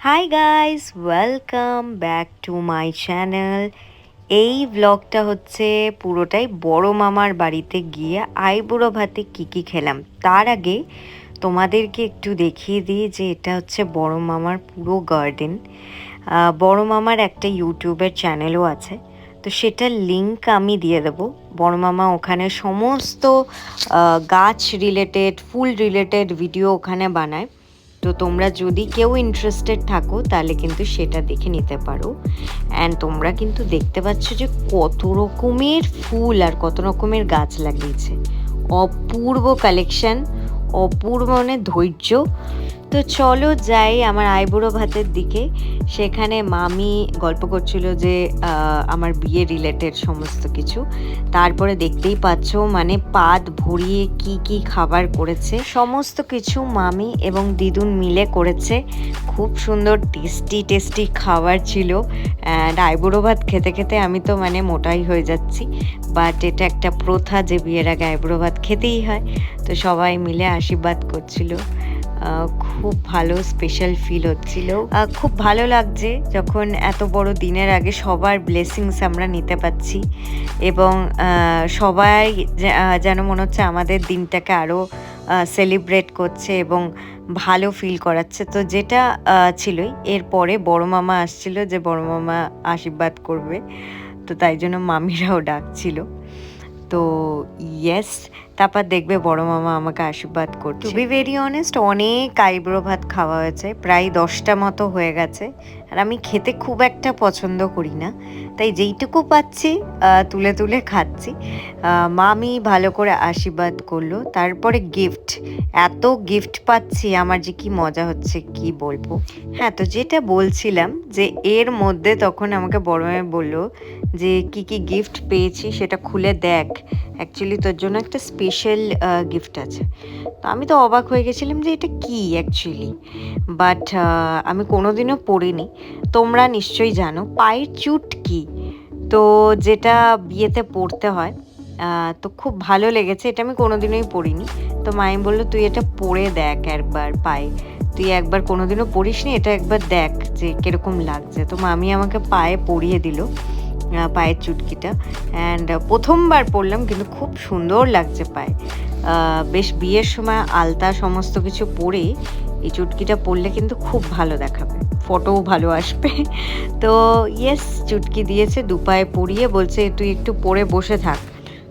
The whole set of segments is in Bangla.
Hi guys, welcome back to my channel. এই ব্লগটা হচ্ছে পুরোটাই বড় মামার বাড়িতে গিয়ে আইবুড়ো ভাতে কী খেলাম। তার আগে তোমাদেরকে একটু দেখিয়ে দিই যে এটা হচ্ছে বড় মামার পুরো গার্ডেন। বড় মামার একটা ইউটিউবের চ্যানেলও আছে, তো সেটার লিংক আমি দিয়ে দেবো। বড় মামা ওখানে সমস্ত গাছ রিলেটেড, ফুল রিলেটেড ভিডিও ওখানে বানায়। তো তোমরা যদি কেউ ইন্টারেস্টেড থাকো তাহলে কিন্তু সেটা দেখে নিতে পারো। অ্যান্ড তোমরা কিন্তু দেখতে পাচ্ছ যে কত রকমের ফুল আর কত রকমের গাছ লাগিয়েছে। অপূর্ব কালেকশন, অপূর্ব মানে ধৈর্য। তো চলো যাই আমার আইবুড়ো ভাতের দিকে। সেখানে মামি গল্প করছিল যে আমার বিয়ে রিলেটেড সমস্ত কিছু। তারপরে দেখতেই পাচ্ছ মানে পাত ভরিয়ে কি খাবার করেছে, সমস্ত কিছু মামি এবং দিদুন মিলে করেছে। খুব সুন্দর টেস্টি খাবার ছিল। অ্যান্ড আইবুড়ো ভাত খেতে খেতে আমি তো মানে মোটাই হয়ে যাচ্ছি, বাট এটা একটা প্রথা যে বিয়ের আগে আইবুড়ো ভাত খেতেই হয়। তো সবাই মিলে আশীর্বাদ করছিল। খুব ভালো স্পেশাল ফিল হচ্ছিল। খুব ভালো লাগছে যখন এত বড় দিনের আগে সবার ব্লেসিংস আমরা নিতে পাচ্ছি, এবং সবাই যেন মনে হচ্ছে আমাদের দিনটাকে আরও সেলিব্রেট করছে এবং ভালো ফিল করাচ্ছে। তো যেটা ছিলই, এরপরে বড় মামা আসছিল যে বড় মামা আশীর্বাদ করবে, তো তাই জন্য মামিরাও ডাকছিল। তো ইয়েস, তারপর দেখবে বড় মামা আমাকে আশীর্বাদ করছে। টু বি ভেরি অনেস্ট, অনেক আইবুড়ো ভাত খাওয়া হয়েছে, প্রায় 10টা মতো হয়ে গেছে। আর আমি খেতে খুব একটা পছন্দ করি না, তাই যেইটুকু পাচ্ছি তুলে তুলে খাচ্ছি। মামি ভালো করে আশীর্বাদ করলো, তারপরে গিফট, এত গিফট পাচ্ছি আমার যে কি মজা হচ্ছে কি বলবো। হ্যাঁ, তো যেটা বলছিলাম যে এর মধ্যে তখন আমাকে বড় মামা বললো যে কি গিফট পেয়েছি সেটা খুলে দেখ, অ্যাকচুয়ালি তোর জন্য একটা স্পেশাল গিফট আছে। তো আমি তো অবাক হয়ে গেছিলাম যে এটা কি অ্যাকচুয়ালি, বাট আমি কোনোদিনও পড়িনি। তোমরা নিশ্চয়ই জানো পায়ের চুটকি, তো যেটা বিয়েতে পড়তে হয়। তো খুব ভালো লেগেছে, এটা আমি কোনোদিনই পড়িনি। তো মাই বললো তুই এটা পরে দেখ একবার পায়ে, তুই একবার কোনোদিনও পড়িসনি, এটা একবার দেখ যে কীরকম লাগছে। তো মামি আমাকে পায়ে পরিয়ে দিল পায়ের চুটকিটা। অ্যান্ড প্রথমবার পরলাম, কিন্তু খুব সুন্দর লাগছে পায়ে। বেশ বিয়ের সময় আলতা সমস্ত কিছু পরে এই চুটকিটা পরলে কিন্তু খুব ভালো দেখাবে, ফটোও ভালো আসবে। তো ইয়েস, চুটকি দিয়েছে, দুপায়ে পরিয়ে বলছে তুই একটু পরে বসে থাক।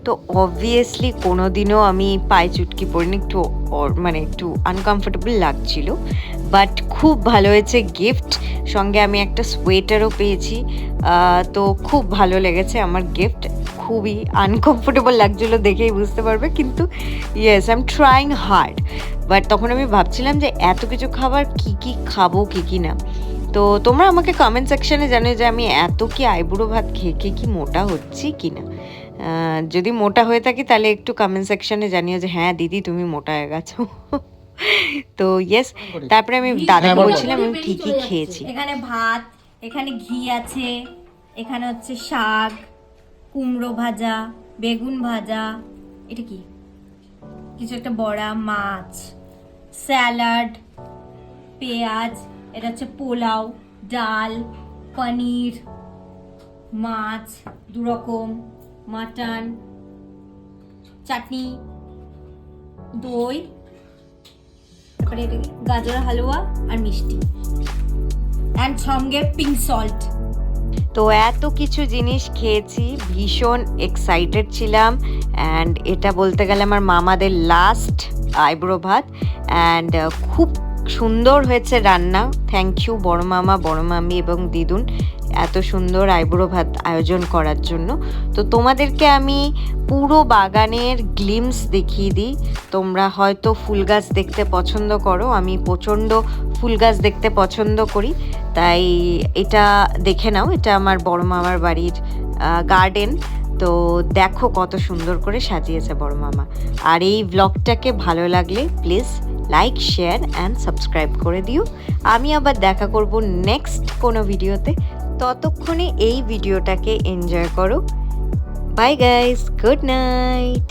তো অবভিয়াসলি কোনো দিনও আমি পায়ে চুটকি পরিনি, একটু আনকমফোর্টেবল লাগছিল, বাট খুব ভালো হয়েছে গিফট। সঙ্গে আমি একটা সোয়েটারও পেয়েছি। তো খুব ভালো লেগেছে আমার গিফট। খুবই আনকমফোর্টেবল লাগছিলো দেখেই বুঝতে পারবে, কিন্তু yes, I am trying hard. But তখন আমি ভাবছিলাম যে এত কিছু খাবার কি খাবো কি না। তো তোমরা আমাকে কমেন্ট সেকশানে জানো যে আমি এত কি আইবুড়ো ভাত খেয়ে কি মোটা হচ্ছি কি না। যদি মোটা হয়ে থাকি তাহলে একটু কমেন্ট সেকশানে জানিও যে হ্যাঁ দিদি তুমি মোটা হয়ে গেছো। তো ইয়েস, তারপরে আমি দাদাকে বলছিলাম আমি কি খেয়েছি। এখানে ভাত, এখানে ঘি আছে, এখানে হচ্ছে শাক, কুমড়ো ভাজা, বেগুন ভাজা, এটা কি কিছু একটা বড়া, মাছ, স্যালাড, পেঁয়াজ, এটা হচ্ছে পোলাও, ডাল, পনির, মাছ দুরকম, মাটন, চাটনি, দই, তারপরে এটা কি গাজরের হালুয়া আর মিষ্টি, অ্যান্ড সঙ্গে পিঙ্ক সল্ট। তো এত কিছু জিনিস খেয়েছি, ভীষণ এক্সাইটেড ছিলাম। অ্যান্ড এটা বলতে গেলে আমার মামাদের লাস্ট আইবুড়ো ভাত, অ্যান্ড খুব সুন্দর হয়েছে রান্না। থ্যাংক ইউ বড় মামা, বড় মামি এবং দিদুন এত সুন্দর আইবুড়ো ভাত আয়োজন করার জন্য। তো তোমাদেরকে আমি পুরো বাগানের গ্লিমস দেখিয়ে দিই। তোমরা হয়তো ফুল গাছ দেখতে পছন্দ করো, আমি প্রচণ্ড ফুল গাছ দেখতে পছন্দ করি, তাই এটা দেখে নাও। এটা আমার বড় মামার বাড়ির গার্ডেন। তো দেখো কত সুন্দর করে সাজিয়েছে বড় মামা। আর এই ব্লগটাকে ভালো লাগলে please like, share and subscribe করে দিও। আমি আবার দেখা করব নেক্সট কোনো ভিডিওতে। ততক্ষণে এই ভিডিওটাকে এনজয় করো। Bye guys, good night.